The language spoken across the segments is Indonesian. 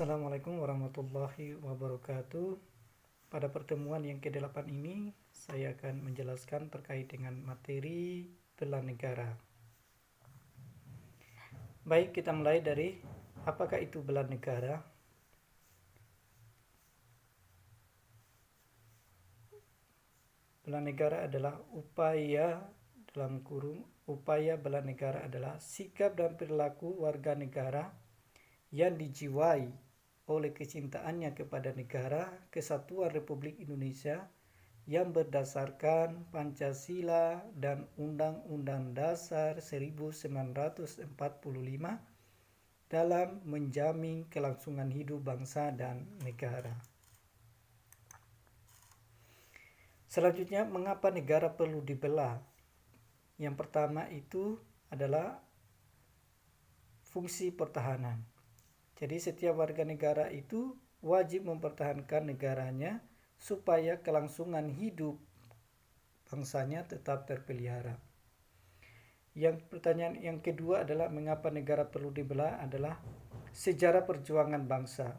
Assalamualaikum warahmatullahi wabarakatuh. Pada pertemuan yang ke-8 ini, saya akan menjelaskan terkait dengan materi bela negara. Baik, kita mulai dari apakah itu bela negara? Bela negara adalah upaya bela negara adalah sikap dan perilaku warga negara yang dijiwai oleh kecintaannya kepada negara Kesatuan Republik Indonesia yang berdasarkan Pancasila dan Undang-Undang Dasar 1945 dalam menjamin kelangsungan hidup bangsa dan negara. Selanjutnya, mengapa negara perlu dibela? Yang pertama itu adalah fungsi pertahanan. Jadi setiap warga negara itu wajib mempertahankan negaranya supaya kelangsungan hidup bangsanya tetap terpelihara. Pertanyaan yang kedua adalah mengapa negara perlu dibela adalah sejarah perjuangan bangsa.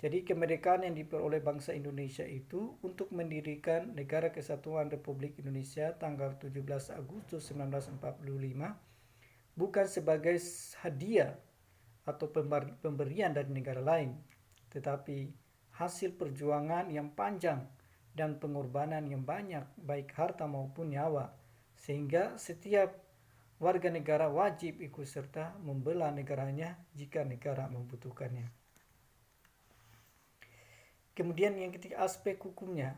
Jadi kemerdekaan yang diperoleh bangsa Indonesia itu untuk mendirikan Negara Kesatuan Republik Indonesia tanggal 17 Agustus 1945 bukan sebagai hadiah atau pemberian dari negara lain, tetapi hasil perjuangan yang panjang dan pengorbanan yang banyak baik harta maupun nyawa, sehingga setiap warga negara wajib ikut serta membela negaranya jika negara membutuhkannya. Kemudian yang ketiga, aspek hukumnya.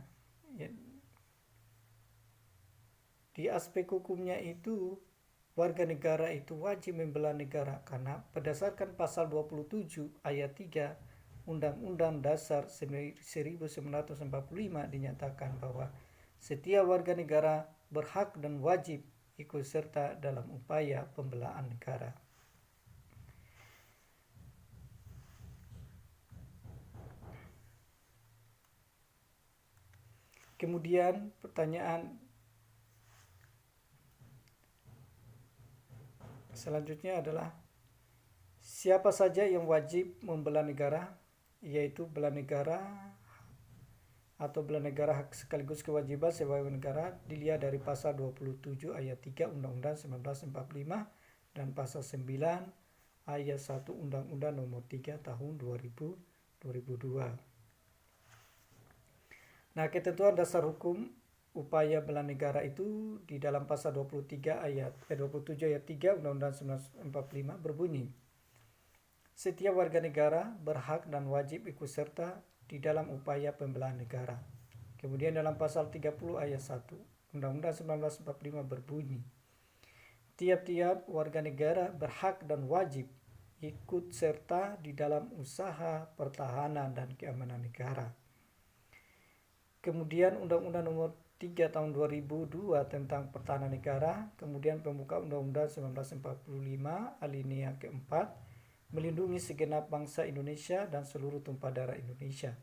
Di aspek hukumnya itu warga negara itu wajib membela negara karena berdasarkan pasal 27 ayat 3 Undang-Undang Dasar 1945 dinyatakan bahwa setiap warga negara berhak dan wajib ikut serta dalam upaya pembelaan negara. Kemudian pertanyaan selanjutnya adalah siapa saja yang wajib membela negara, yaitu bela negara atau bela negara hak sekaligus kewajiban sebagai negara dilihat dari pasal 27 ayat 3 Undang-Undang 1945 dan pasal 9 ayat 1 Undang-Undang nomor 3 tahun 2002. Nah, ketentuan dasar hukum upaya bela negara itu di dalam pasal 27 ayat 3 Undang-Undang 1945 berbunyi, setiap warga negara berhak dan wajib ikut serta di dalam upaya pembelaan negara. Kemudian dalam pasal 30 ayat 1 Undang-Undang 1945 berbunyi, tiap-tiap warga negara berhak dan wajib ikut serta di dalam usaha pertahanan dan keamanan negara. Kemudian Undang-Undang nomor 3 tahun 2002 tentang pertahanan negara, kemudian pembuka Undang-Undang 1945 alinea keempat melindungi segenap bangsa Indonesia dan seluruh tumpah darah Indonesia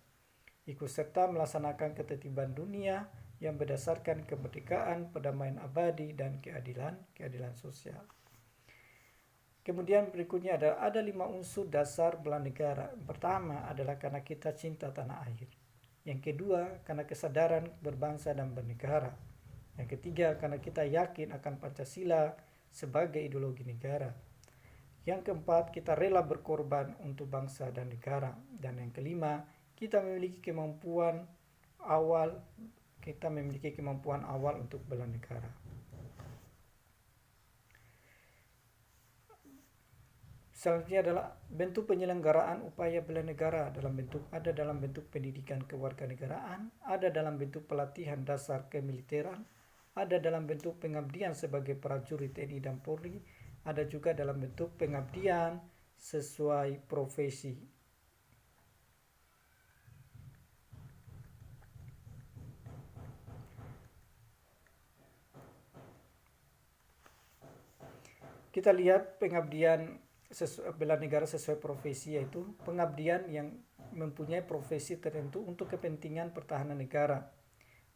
ikut serta melaksanakan ketertiban dunia yang berdasarkan kemerdekaan, perdamaian abadi, dan keadilan sosial. Kemudian berikutnya ada 5 unsur dasar bela negara. Pertama adalah karena kita cinta tanah air. Yang kedua, karena kesadaran berbangsa dan bernegara. Yang ketiga, karena kita yakin akan Pancasila sebagai ideologi negara. Yang keempat, kita rela berkorban untuk bangsa dan negara. Dan yang kelima, kita memiliki kemampuan awal untuk bela negara. Selanjutnya adalah bentuk penyelenggaraan upaya bela negara dalam bentuk pendidikan kewarganegaraan, ada dalam bentuk pelatihan dasar kemiliteran, ada dalam bentuk pengabdian sebagai prajurit TNI dan Polri, ada juga dalam bentuk pengabdian sesuai profesi. Kita lihat pengabdian bela negara sesuai profesi, yaitu pengabdian yang mempunyai profesi tertentu untuk kepentingan pertahanan negara,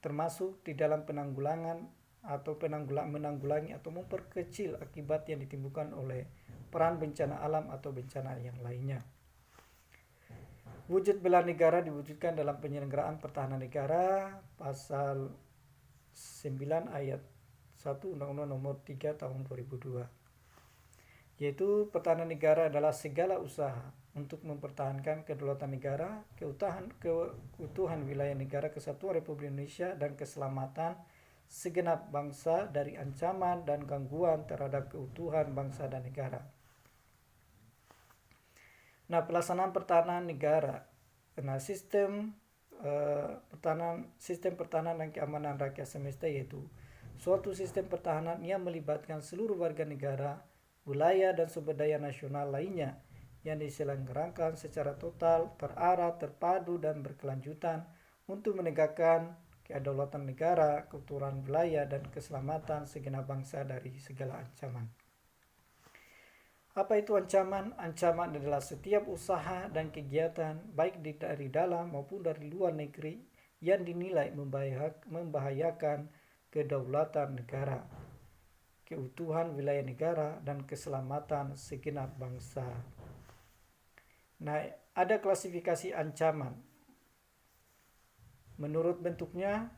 termasuk di dalam menanggulangi atau memperkecil akibat yang ditimbulkan oleh peran bencana alam atau bencana yang lainnya. Wujud bela negara diwujudkan dalam penyelenggaraan pertahanan negara, pasal 9 ayat 1 Undang-Undang Nomor 3 Tahun 2002. Yaitu pertahanan negara adalah segala usaha untuk mempertahankan kedaulatan negara, keutuhan wilayah negara kesatuan Republik Indonesia, dan keselamatan segenap bangsa dari ancaman dan gangguan terhadap keutuhan bangsa dan negara. Nah, pelaksanaan pertahanan negara. Nah, sistem pertahanan dan keamanan rakyat semesta yaitu suatu sistem pertahanan yang melibatkan seluruh warga negara, wilayah dan sumber daya nasional lainnya yang diselenggarakan secara total, terarah, terpadu dan berkelanjutan untuk menegakkan kedaulatan negara, keutuhan wilayah dan keselamatan segenap bangsa dari segala ancaman. Apa itu ancaman? Ancaman adalah setiap usaha dan kegiatan baik dari dalam maupun dari luar negeri yang dinilai membahayakan kedaulatan negara, keutuhan wilayah negara, dan keselamatan segenap bangsa. Nah, ada klasifikasi ancaman. Menurut bentuknya,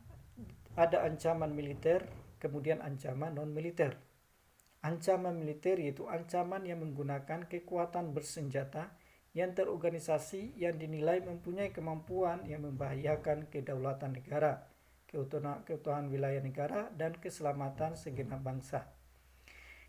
ada ancaman militer, kemudian ancaman non-militer. Ancaman militer yaitu ancaman yang menggunakan kekuatan bersenjata yang terorganisasi yang dinilai mempunyai kemampuan yang membahayakan kedaulatan negara, keutuhan wilayah negara, dan keselamatan segenap bangsa.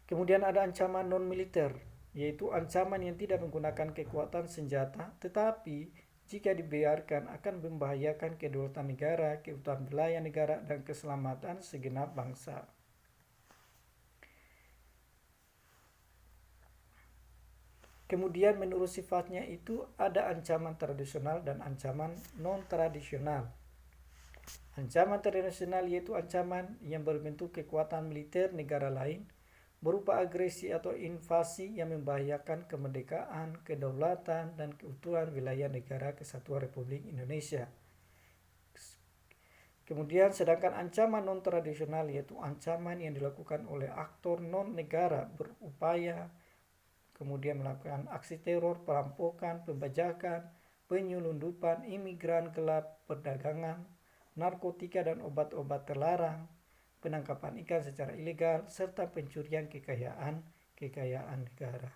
Kemudian ada ancaman non-militer, yaitu ancaman yang tidak menggunakan kekuatan senjata, tetapi jika dibiarkan akan membahayakan kedaulatan negara, keutuhan wilayah negara, dan keselamatan segenap bangsa. Kemudian menurut sifatnya itu ada ancaman tradisional dan ancaman non-tradisional. Ancaman tradisional yaitu ancaman yang berbentuk kekuatan militer negara lain berupa agresi atau invasi yang membahayakan kemerdekaan, kedaulatan, dan keutuhan wilayah negara kesatuan Republik Indonesia. Kemudian sedangkan ancaman non-tradisional yaitu ancaman yang dilakukan oleh aktor non-negara berupaya kemudian melakukan aksi teror, perampokan, pembajakan, penyelundupan, imigran gelap, perdagangan, narkotika dan obat-obat terlarang, penangkapan ikan secara ilegal, serta pencurian kekayaan negara.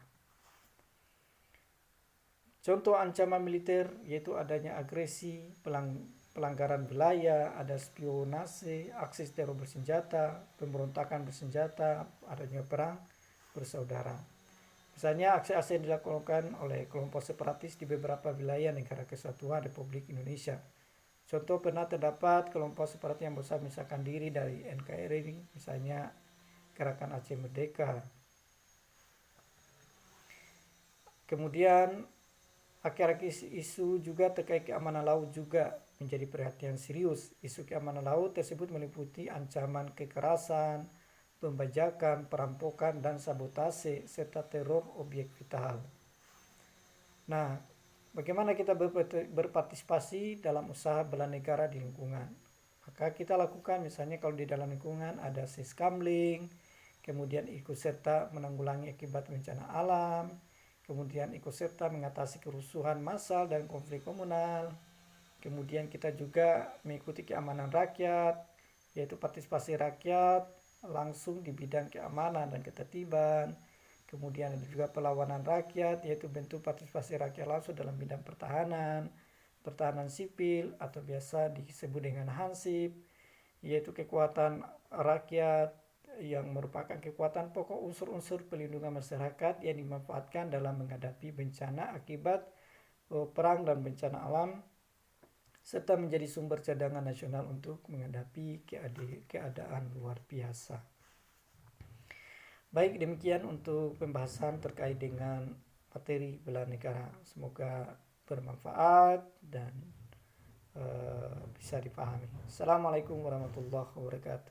Contoh ancaman militer yaitu adanya agresi, pelanggaran wilayah, ada spionase, aksi teror bersenjata, pemberontakan bersenjata, adanya perang bersaudara. Misalnya aksi-aksi yang dilakukan oleh kelompok separatis di beberapa wilayah negara kesatuan Republik Indonesia. Contoh pernah terdapat kelompok separatis yang berusaha memisahkan diri dari NKRI, misalnya Gerakan Aceh Merdeka. Kemudian akhir-akhir isu juga terkait keamanan laut juga menjadi perhatian serius. Isu keamanan laut tersebut meliputi ancaman kekerasan, pembajakan, perampokan, dan sabotase, serta teror objek vital. Nah, bagaimana kita berpartisipasi dalam usaha bela negara di lingkungan? Maka kita lakukan misalnya kalau di dalam lingkungan ada siskamling, kemudian ikut serta menanggulangi akibat bencana alam, kemudian ikut serta mengatasi kerusuhan massal dan konflik komunal, kemudian kita juga mengikuti keamanan rakyat, yaitu partisipasi rakyat langsung di bidang keamanan dan ketertiban. Kemudian ada juga perlawanan rakyat, yaitu bentuk partisipasi rakyat langsung dalam bidang pertahanan sipil atau biasa disebut dengan Hansip, yaitu kekuatan rakyat yang merupakan kekuatan pokok unsur-unsur pelindungan masyarakat yang dimanfaatkan dalam menghadapi bencana akibat perang dan bencana alam, serta menjadi sumber cadangan nasional untuk menghadapi keadaan luar biasa. Baik, demikian untuk pembahasan terkait dengan materi bela negara. Semoga bermanfaat dan bisa dipahami. Assalamualaikum warahmatullahi wabarakatuh.